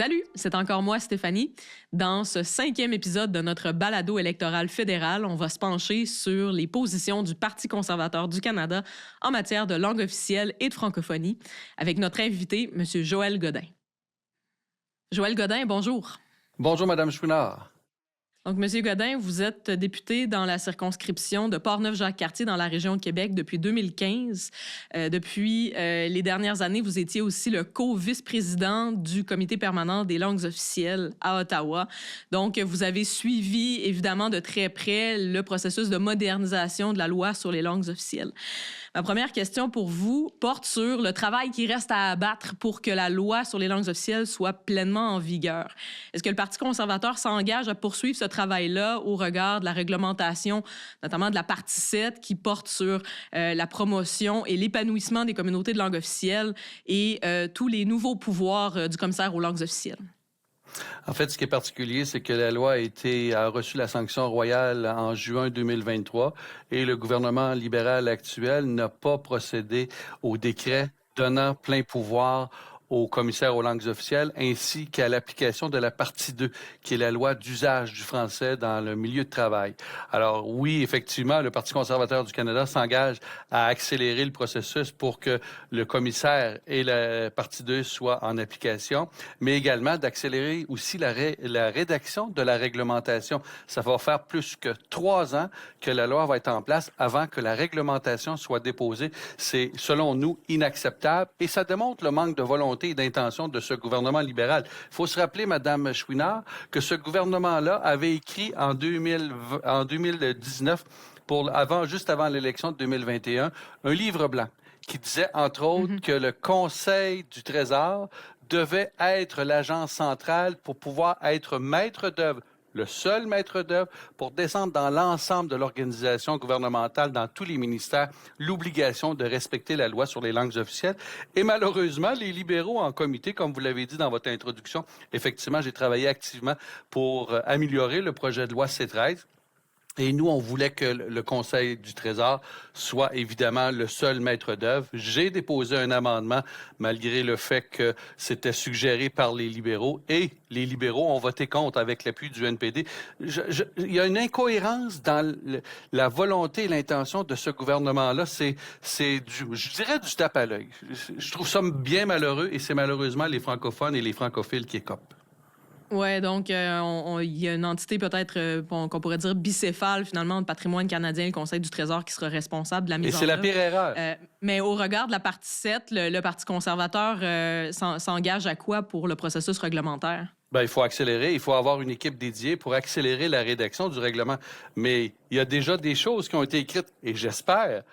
Salut, c'est encore moi, Stéphanie. Dans ce 5e épisode de notre balado électoral fédéral, on va se pencher sur les positions du Parti conservateur du Canada en matière de langue officielle et de francophonie, avec notre invité, M. Joël Godin. Joël Godin, bonjour. Bonjour, Mme Chouinard. Donc, M. Godin, vous êtes député dans la circonscription de Portneuf-Jacques-Cartier dans la région de Québec depuis 2015. Depuis les dernières années, vous étiez aussi le co-vice-président du Comité permanent des langues officielles à Ottawa. Donc, vous avez suivi évidemment de très près le processus de modernisation de la loi sur les langues officielles. Ma première question pour vous porte sur le travail qui reste à abattre pour que la loi sur les langues officielles soit pleinement en vigueur. Est-ce que le Parti conservateur s'engage à poursuivre ce travail-là au regard de la réglementation, notamment de la partie 7, qui porte sur la promotion et l'épanouissement des communautés de langue officielle et tous les nouveaux pouvoirs du commissaire aux langues officielles? En fait, ce qui est particulier, c'est que la loi a reçu la sanction royale en juin 2023 et le gouvernement libéral actuel n'a pas procédé au décret donnant plein pouvoir au commissaire aux langues officielles, ainsi qu'à l'application de la partie 2, qui est la loi d'usage du français dans le milieu de travail. Alors oui, effectivement, le Parti conservateur du Canada s'engage à accélérer le processus pour que le commissaire et la partie 2 soient en application, mais également d'accélérer aussi la rédaction de la réglementation. Ça va faire plus que 3 ans que la loi va être en place avant que la réglementation soit déposée. C'est, selon nous, inacceptable et ça démontre le manque de volonté et d'intention de ce gouvernement libéral. Il faut se rappeler, Mme Chouinard, que ce gouvernement-là avait écrit en 2019, juste avant l'élection de 2021, un livre blanc qui disait, entre autres, que le Conseil du Trésor devait être l'agence centrale pour pouvoir être maître d'œuvre, le seul maître d'œuvre pour descendre dans l'ensemble de l'organisation gouvernementale, dans tous les ministères, l'obligation de respecter la loi sur les langues officielles. Et malheureusement, les libéraux en comité, comme vous l'avez dit dans votre introduction, effectivement, j'ai travaillé activement pour améliorer le projet de loi C-13. Et nous, on voulait que le Conseil du Trésor soit évidemment le seul maître d'œuvre. J'ai déposé un amendement, malgré le fait que c'était suggéré par les libéraux. Et les libéraux ont voté contre avec l'appui du NPD. Il y a une incohérence dans la volonté et l'intention de ce gouvernement-là. Je dirais du tape à l'œil. Je trouve ça bien malheureux et c'est malheureusement les francophones et les francophiles qui écopent. Oui, donc il y a une entité peut-être qu'on pourrait dire bicéphale finalement de patrimoine canadien, le Conseil du Trésor qui sera responsable de la mise en œuvre. Et c'est la pire erreur. Mais au regard de la partie 7, le Parti conservateur s'engage à quoi pour le processus réglementaire? Il faut accélérer, il faut avoir une équipe dédiée pour accélérer la rédaction du règlement. Mais il y a déjà des choses qui ont été écrites et j'espère,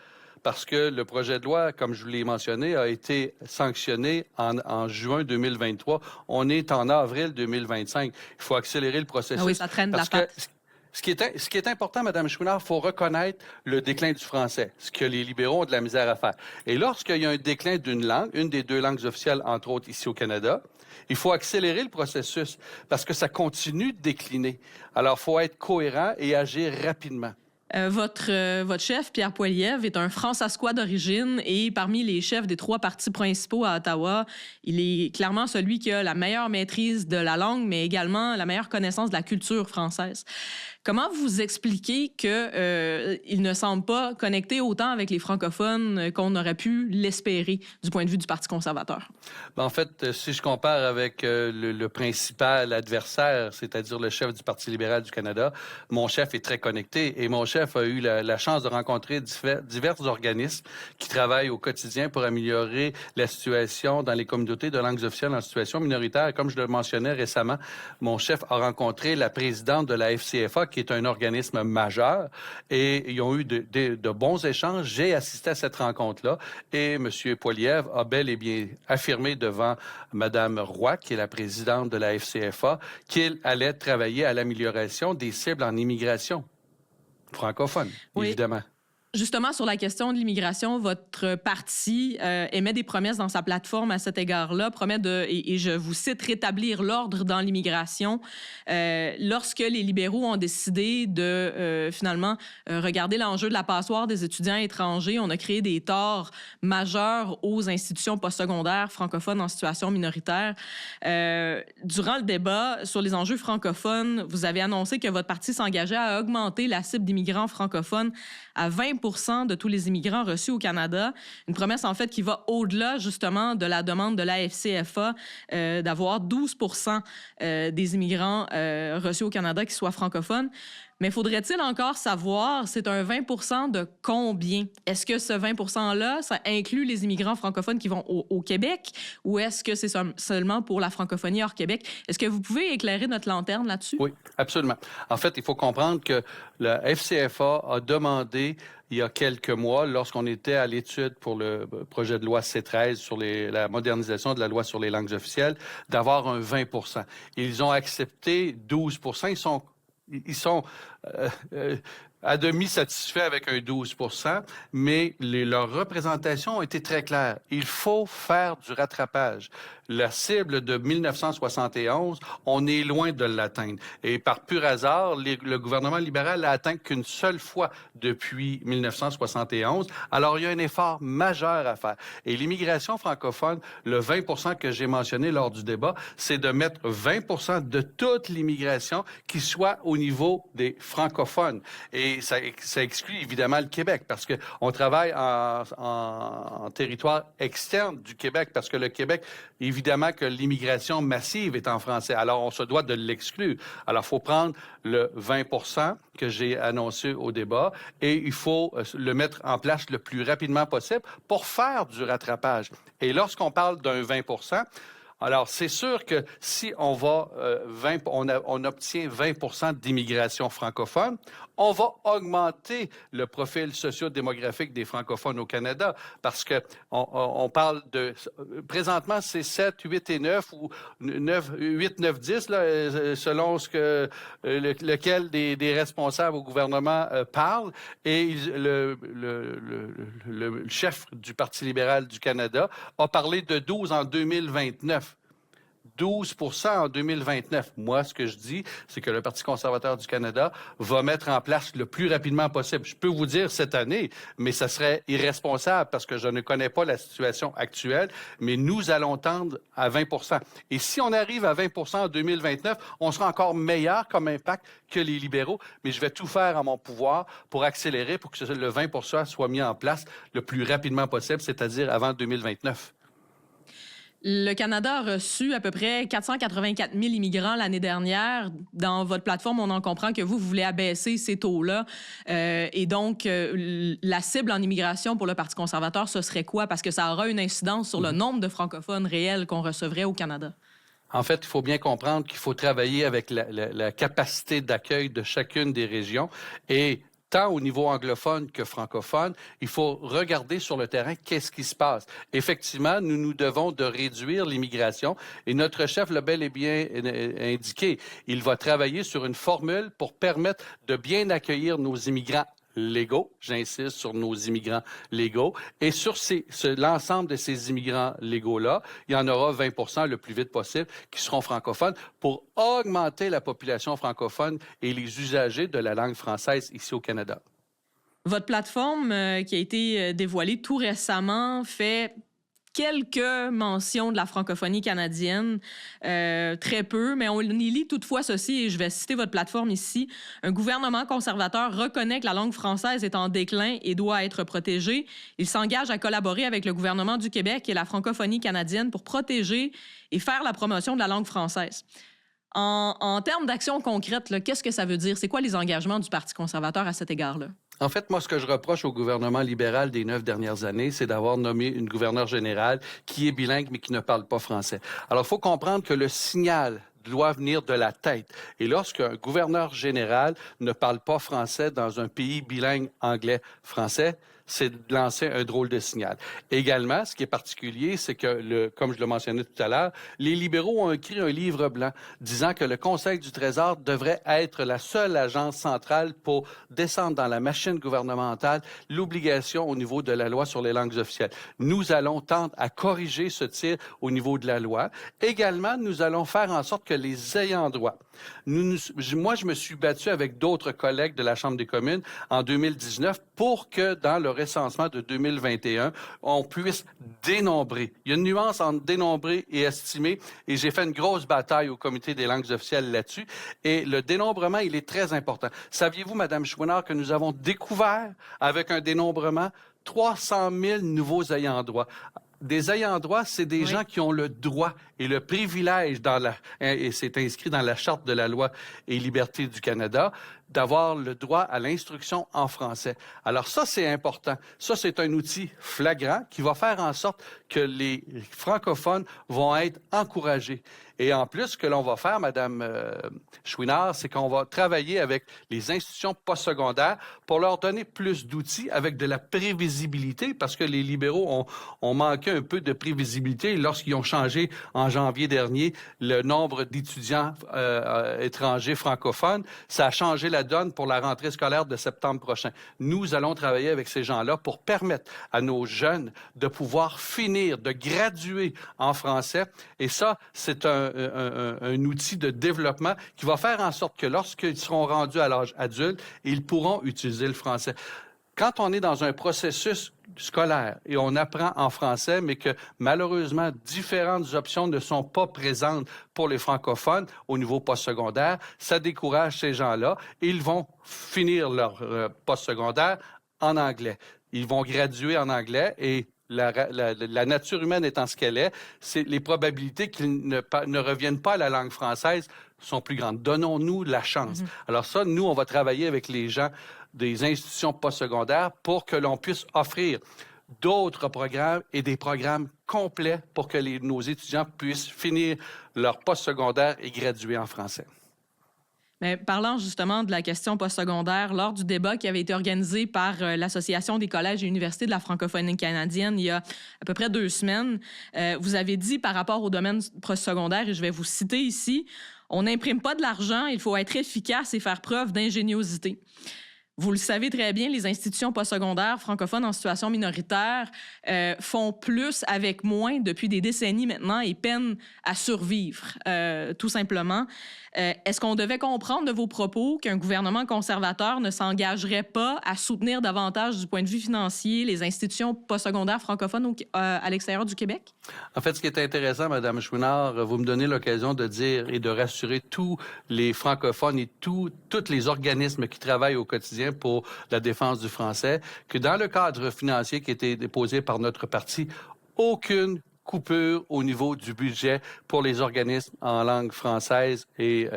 parce que le projet de loi, comme je vous l'ai mentionné, a été sanctionné en juin 2023. On est en avril 2025. Il faut accélérer le processus. Ah oui, ça traîne de la patte. Ce qui est important, Mme Chouinard, il faut reconnaître le déclin du français, ce que les libéraux ont de la misère à faire. Et lorsqu'il y a un déclin d'une langue, une des 2 langues officielles, entre autres ici au Canada, il faut accélérer le processus parce que ça continue de décliner. Alors, il faut être cohérent et agir rapidement. Votre chef, Pierre Poilievre, est un franc-saskois d'origine et parmi les chefs des 3 partis principaux à Ottawa, il est clairement celui qui a la meilleure maîtrise de la langue, mais également la meilleure connaissance de la culture française. Comment vous expliquez qu'il ne semble pas connecté autant avec les francophones qu'on aurait pu l'espérer du point de vue du Parti conservateur? En fait, si je compare avec le principal adversaire, c'est-à-dire le chef du Parti libéral du Canada, mon chef est très connecté et mon chef a eu la chance de rencontrer divers organismes qui travaillent au quotidien pour améliorer la situation dans les communautés de langues officielles en situation minoritaire. Comme je le mentionnais récemment, mon chef a rencontré la présidente de la FCFA, qui est un organisme majeur, et ils ont eu de bons échanges. J'ai assisté à cette rencontre-là et M. Poilievre a bel et bien affirmé devant Mme Roy, qui est la présidente de la FCFA, qu'il allait travailler à l'amélioration des cibles en immigration francophone, oui. Évidemment. Justement, sur la question de l'immigration, votre parti émet des promesses dans sa plateforme à cet égard-là, promet et je vous cite, rétablir l'ordre dans l'immigration. Lorsque les libéraux ont décidé de finalement regarder l'enjeu de la passoire des étudiants étrangers, on a créé des torts majeurs aux institutions postsecondaires francophones en situation minoritaire. Durant le débat sur les enjeux francophones, vous avez annoncé que votre parti s'engageait à augmenter la cible d'immigrants francophones à 20 de tous les immigrants reçus au Canada. Une promesse, en fait, qui va au-delà, justement, de la demande de la FCFA d'avoir 12 des immigrants reçus au Canada qui soient francophones. Mais faudrait-il encore savoir, c'est un 20 de combien? Est-ce que ce 20 %-là, ça inclut les immigrants francophones qui vont au Québec ou est-ce que c'est seulement pour la francophonie hors Québec? Est-ce que vous pouvez éclairer notre lanterne là-dessus? Oui, absolument. En fait, il faut comprendre que la FCFA a demandé il y a quelques mois, lorsqu'on était à l'étude pour le projet de loi C-13 sur la modernisation de la loi sur les langues officielles, d'avoir un 20 %. Ils ont accepté 12 %. Ils sont à demi satisfaits avec un 12 %, mais leurs représentations ont été très claires. Il faut faire du rattrapage. La cible de 1971, on est loin de l'atteindre. Et par pur hasard, le gouvernement libéral l'a atteint qu'une seule fois depuis 1971. Alors, il y a un effort majeur à faire. Et l'immigration francophone, le 20 % que j'ai mentionné lors du débat, c'est de mettre 20 % de toute l'immigration qui soit au niveau des francophones. Et ça exclut évidemment le Québec parce qu'on travaille en territoire externe du Québec parce que le Québec, évidemment que l'immigration massive est en français. Alors, on se doit de l'exclure. Alors, il faut prendre le 20 % que j'ai annoncé au débat et il faut le mettre en place le plus rapidement possible pour faire du rattrapage. Et lorsqu'on parle d'un 20 %, alors, c'est sûr que si on va on obtient 20 % d'immigration francophone, on va augmenter le profil socio-démographique des francophones au Canada parce que on parle de présentement c'est 7, 8 et 9 ou 9, 8, 9, 10 là, selon ce que lequel des responsables au gouvernement parle et le chef du Parti libéral du Canada a parlé de 12 en 2029. 12 % en 2029. Moi, ce que je dis, c'est que le Parti conservateur du Canada va mettre en place le plus rapidement possible. Je peux vous dire cette année, mais ça serait irresponsable parce que je ne connais pas la situation actuelle, mais nous allons tendre à 20 %. Et si on arrive à 20 % en 2029, on sera encore meilleur comme impact que les libéraux, mais je vais tout faire à mon pouvoir pour accélérer, pour que le 20 % soit mis en place le plus rapidement possible, c'est-à-dire avant 2029. Le Canada a reçu à peu près 484 000 immigrants l'année dernière. Dans votre plateforme, on en comprend que vous voulez abaisser ces taux-là. Et donc, la cible en immigration pour le Parti conservateur, ce serait quoi? Parce que ça aura une incidence sur le nombre de francophones réels qu'on recevrait au Canada. En fait, il faut bien comprendre qu'il faut travailler avec la capacité d'accueil de chacune des régions et tant au niveau anglophone que francophone, il faut regarder sur le terrain qu'est-ce qui se passe. Effectivement, nous devons de réduire l'immigration et notre chef l'a bel et bien indiqué. Il va travailler sur une formule pour permettre de bien accueillir nos immigrants légaux, j'insiste sur nos immigrants légaux, et sur l'ensemble de ces immigrants légaux-là, il y en aura 20 % le plus vite possible qui seront francophones pour augmenter la population francophone et les usagers de la langue française ici au Canada. Votre plateforme qui a été dévoilée tout récemment fait quelques mentions de la francophonie canadienne, très peu, mais on y lit toutefois ceci, et je vais citer votre plateforme ici. Un gouvernement conservateur reconnaît que la langue française est en déclin et doit être protégée. Il s'engage à collaborer avec le gouvernement du Québec et la francophonie canadienne pour protéger et faire la promotion de la langue française. En termes d'actions concrètes, qu'est-ce que ça veut dire? C'est quoi les engagements du Parti conservateur à cet égard-là? En fait, moi, ce que je reproche au gouvernement libéral des 9 dernières années, c'est d'avoir nommé une gouverneure générale qui est bilingue, mais qui ne parle pas français. Alors, il faut comprendre que le signal doit venir de la tête. Et lorsqu'un gouverneur général ne parle pas français dans un pays bilingue anglais-français, c'est de lancer un drôle de signal. Également, ce qui est particulier, c'est que, comme je le mentionnais tout à l'heure, les libéraux ont écrit un livre blanc disant que le Conseil du Trésor devrait être la seule agence centrale pour descendre dans la machine gouvernementale l'obligation au niveau de la loi sur les langues officielles. Nous allons tendre à corriger ce tir au niveau de la loi. Également, nous allons faire en sorte que les ayants droit. Moi, je me suis battu avec d'autres collègues de la Chambre des communes en 2019 pour que dans le recensement de 2021, on puisse dénombrer. Il y a une nuance entre dénombrer et estimer, et j'ai fait une grosse bataille au Comité des langues officielles là-dessus. Et le dénombrement, il est très important. Saviez-vous, Madame Chouinard, que nous avons découvert avec un dénombrement 300 000 nouveaux ayants droit? Des ayants droit, c'est des gens qui ont le droit et le privilège et c'est inscrit dans la Charte de la loi et liberté du Canada, d'avoir le droit à l'instruction en français. Alors ça, c'est important. Ça, c'est un outil flagrant qui va faire en sorte que les francophones vont être encouragés. Et en plus, ce que l'on va faire, Madame Chouinard, c'est qu'on va travailler avec les institutions postsecondaires pour leur donner plus d'outils avec de la prévisibilité, parce que les libéraux ont manqué un peu de prévisibilité lorsqu'ils ont changé en janvier dernier le nombre d'étudiants étrangers francophones. Ça a changé la donne pour la rentrée scolaire de septembre prochain. Nous allons travailler avec ces gens-là pour permettre à nos jeunes de pouvoir finir, de graduer en français. Et ça, c'est un outil de développement qui va faire en sorte que lorsqu'ils seront rendus à l'âge adulte, ils pourront utiliser le français. Quand on est dans un processus scolaire et on apprend en français, mais que malheureusement, différentes options ne sont pas présentes pour les francophones au niveau postsecondaire, ça décourage ces gens-là et ils vont finir leur postsecondaire en anglais. Ils vont graduer en anglais et la nature humaine étant ce qu'elle est, les probabilités qu'ils ne reviennent pas à la langue française sont plus grandes. Donnons-nous la chance. Alors ça, nous, on va travailler avec les gens des institutions postsecondaires pour que l'on puisse offrir d'autres programmes et des programmes complets pour que nos étudiants puissent finir leur postsecondaire et graduer en français. Mais parlant justement de la question postsecondaire, lors du débat qui avait été organisé par l'Association des collèges et universités de la francophonie canadienne il y a à peu près 2 semaines, vous avez dit par rapport au domaine postsecondaire, et je vais vous citer ici, « On n'imprime pas de l'argent, il faut être efficace et faire preuve d'ingéniosité ». Vous le savez très bien, les institutions postsecondaires francophones en situation minoritaire font plus avec moins depuis des décennies maintenant et peinent à survivre, tout simplement. Est-ce qu'on devait comprendre de vos propos qu'un gouvernement conservateur ne s'engagerait pas à soutenir davantage du point de vue financier les institutions postsecondaires francophones à l'extérieur du Québec? En fait, ce qui est intéressant, Mme Chouinard, vous me donnez l'occasion de dire et de rassurer tous les francophones et tous les organismes qui travaillent au quotidien pour la défense du français, que dans le cadre financier qui a été déposé par notre parti, aucune coupure au niveau du budget pour les organismes en langue française et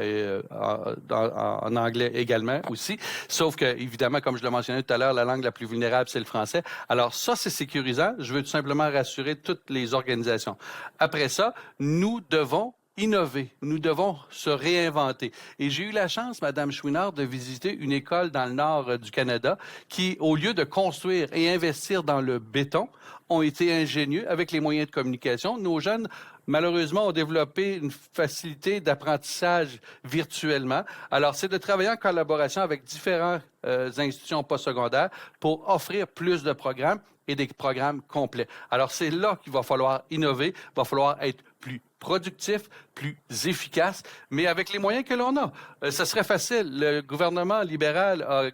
en anglais également aussi. Sauf que, évidemment, comme je le mentionnais tout à l'heure, la langue la plus vulnérable, c'est le français. Alors ça, c'est sécurisant. Je veux tout simplement rassurer toutes les organisations. Après ça, nous devons innover. Nous devons se réinventer. Et j'ai eu la chance, Madame Chouinard, de visiter une école dans le nord du Canada qui, au lieu de construire et investir dans le béton, ont été ingénieux avec les moyens de communication. Nos jeunes, malheureusement, ont développé une facilité d'apprentissage virtuellement. Alors, c'est de travailler en collaboration avec différentes institutions postsecondaires pour offrir plus de programmes et des programmes complets. Alors, c'est là qu'il va falloir innover, il va falloir être plus productif, plus efficace, mais avec les moyens que l'on a. Ça serait facile. Le gouvernement libéral a,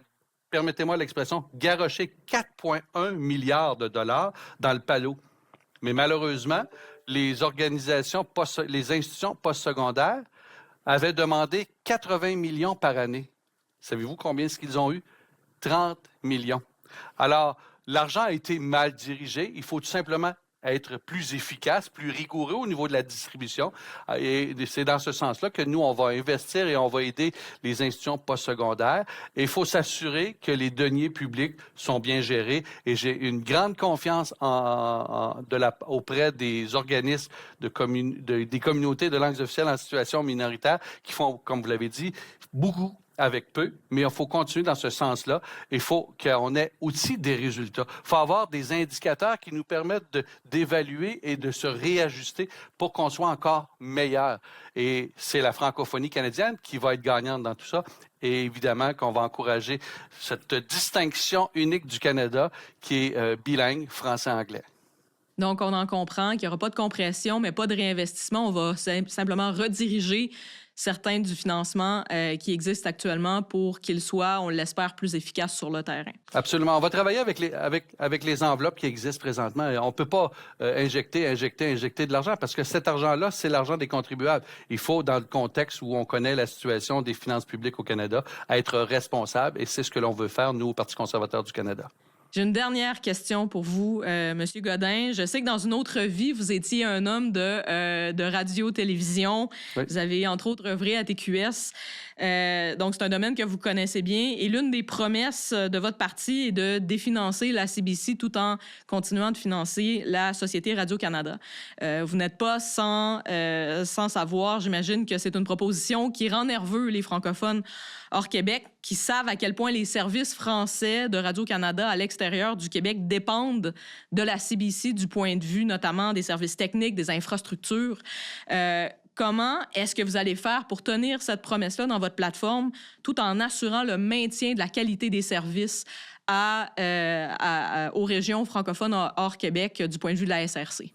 permettez-moi l'expression, garoché 4,1 milliards de dollars dans le palo. Mais malheureusement, les institutions postsecondaires avaient demandé 80 millions par année. Savez-vous combien est-ce qu'ils ont eu? 30 millions. Alors, l'argent a été mal dirigé. Il faut tout simplement être plus efficace, plus rigoureux au niveau de la distribution. Et c'est dans ce sens-là que nous, on va investir et on va aider les institutions postsecondaires. Et il faut s'assurer que les deniers publics sont bien gérés. Et j'ai une grande confiance auprès des organismes des communautés de langues officielles en situation minoritaire qui font, comme vous l'avez dit, beaucoup avec peu, mais il faut continuer dans ce sens-là. Il faut qu'on ait aussi des résultats. Il faut avoir des indicateurs qui nous permettent d'évaluer et de se réajuster pour qu'on soit encore meilleur. Et c'est la francophonie canadienne qui va être gagnante dans tout ça. Et évidemment qu'on va encourager cette distinction unique du Canada qui est bilingue français-anglais. Donc, on en comprend qu'il n'y aura pas de compression, mais pas de réinvestissement. On va simplement rediriger certains du financement qui existe actuellement pour qu'il soit, on l'espère, plus efficace sur le terrain. Absolument. On va travailler avec les enveloppes qui existent présentement. On ne peut pas injecter de l'argent parce que cet argent-là, c'est l'argent des contribuables. Il faut, dans le contexte où on connaît la situation des finances publiques au Canada, être responsable et c'est ce que l'on veut faire, nous, au Parti conservateur du Canada. J'ai une dernière question pour vous, Monsieur Godin. Je sais que dans une autre vie, vous étiez un homme de radio-télévision. Oui. Vous avez, entre autres, œuvré à TQS. Donc, c'est un domaine que vous connaissez bien. Et l'une des promesses de votre parti est de définancer la CBC tout en continuant de financer la Société Radio-Canada. Vous n'êtes pas sans savoir, j'imagine, que c'est une proposition qui rend nerveux les francophones hors Québec, qui savent à quel point les services français de Radio-Canada à l'extérieur du Québec dépendent de la CBC du point de vue notamment des services techniques, des infrastructures. Comment est-ce que vous allez faire pour tenir cette promesse-là dans votre plateforme tout en assurant le maintien de la qualité des services aux régions francophones hors Québec du point de vue de la SRC?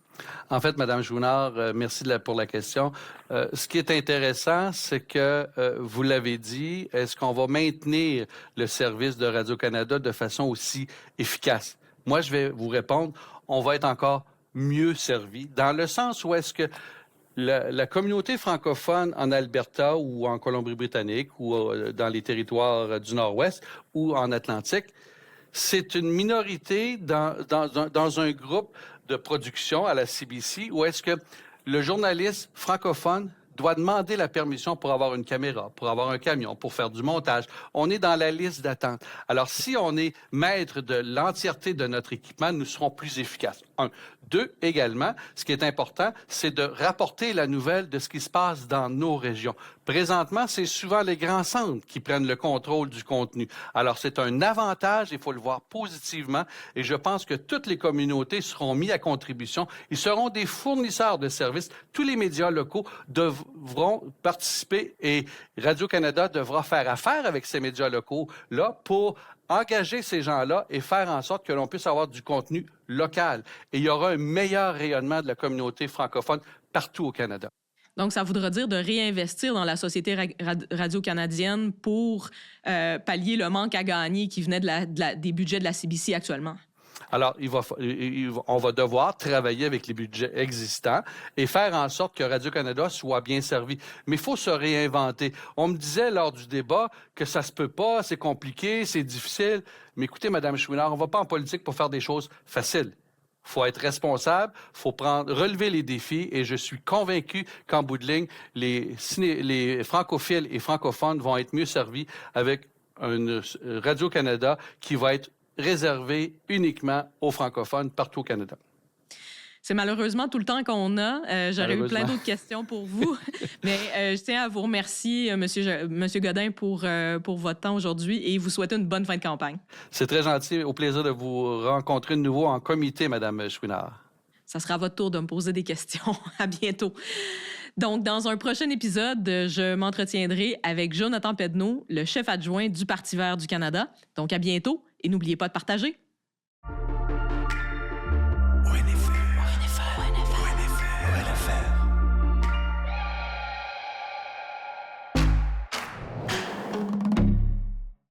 En fait, Mme Chouinard, merci pour la question. Ce qui est intéressant, c'est que, vous l'avez dit, est-ce qu'on va maintenir le service de Radio-Canada de façon aussi efficace? Moi, je vais vous répondre, on va être encore mieux servi, dans le sens où est-ce que la communauté francophone en Alberta ou en Colombie-Britannique ou dans les territoires du Nord-Ouest ou en Atlantique, c'est une minorité dans un groupe de production à la CBC où est-ce que le journaliste francophone doit demander la permission pour avoir une caméra, pour avoir un camion, pour faire du montage. On est dans la liste d'attente. Alors, si on est maître de l'entièreté de notre équipement, nous serons plus efficaces. Un. Deux, également, ce qui est important, c'est de rapporter la nouvelle de ce qui se passe dans nos régions. Présentement, c'est souvent les grands centres qui prennent le contrôle du contenu. Alors, c'est un avantage, il faut le voir positivement, et je pense que toutes les communautés seront mises à contribution. Ils seront des fournisseurs de services. Tous les médias locaux devront participer et Radio-Canada devra faire affaire avec ces médias locaux-là pour engager ces gens-là et faire en sorte que l'on puisse avoir du contenu local. Et il y aura un meilleur rayonnement de la communauté francophone partout au Canada. Donc, ça voudra dire de réinvestir dans la Société radio-canadienne pour pallier le manque à gagner qui venait des budgets de la CBC actuellement. Alors, on va devoir travailler avec les budgets existants et faire en sorte que Radio-Canada soit bien servi. Mais il faut se réinventer. On me disait lors du débat que ça se peut pas, c'est compliqué, c'est difficile. Mais écoutez, Mme Chouinard, on ne va pas en politique pour faire des choses faciles. Il faut être responsable, il faut relever les défis et je suis convaincu qu'en bout de ligne, les francophiles et francophones vont être mieux servis avec une Radio-Canada qui va être réservé uniquement aux francophones partout au Canada. C'est malheureusement tout le temps qu'on a. J'aurais eu plein d'autres questions pour vous, mais je tiens à vous remercier, Monsieur Godin, pour votre temps aujourd'hui et vous souhaiter une bonne fin de campagne. C'est très gentil. Au plaisir de vous rencontrer de nouveau en comité, Mme Chouinard. Ça sera à votre tour de me poser des questions. À bientôt. Donc, dans un prochain épisode, je m'entretiendrai avec Jonathan Pedneau, le chef adjoint du Parti vert du Canada. Donc, à bientôt et n'oubliez pas de partager.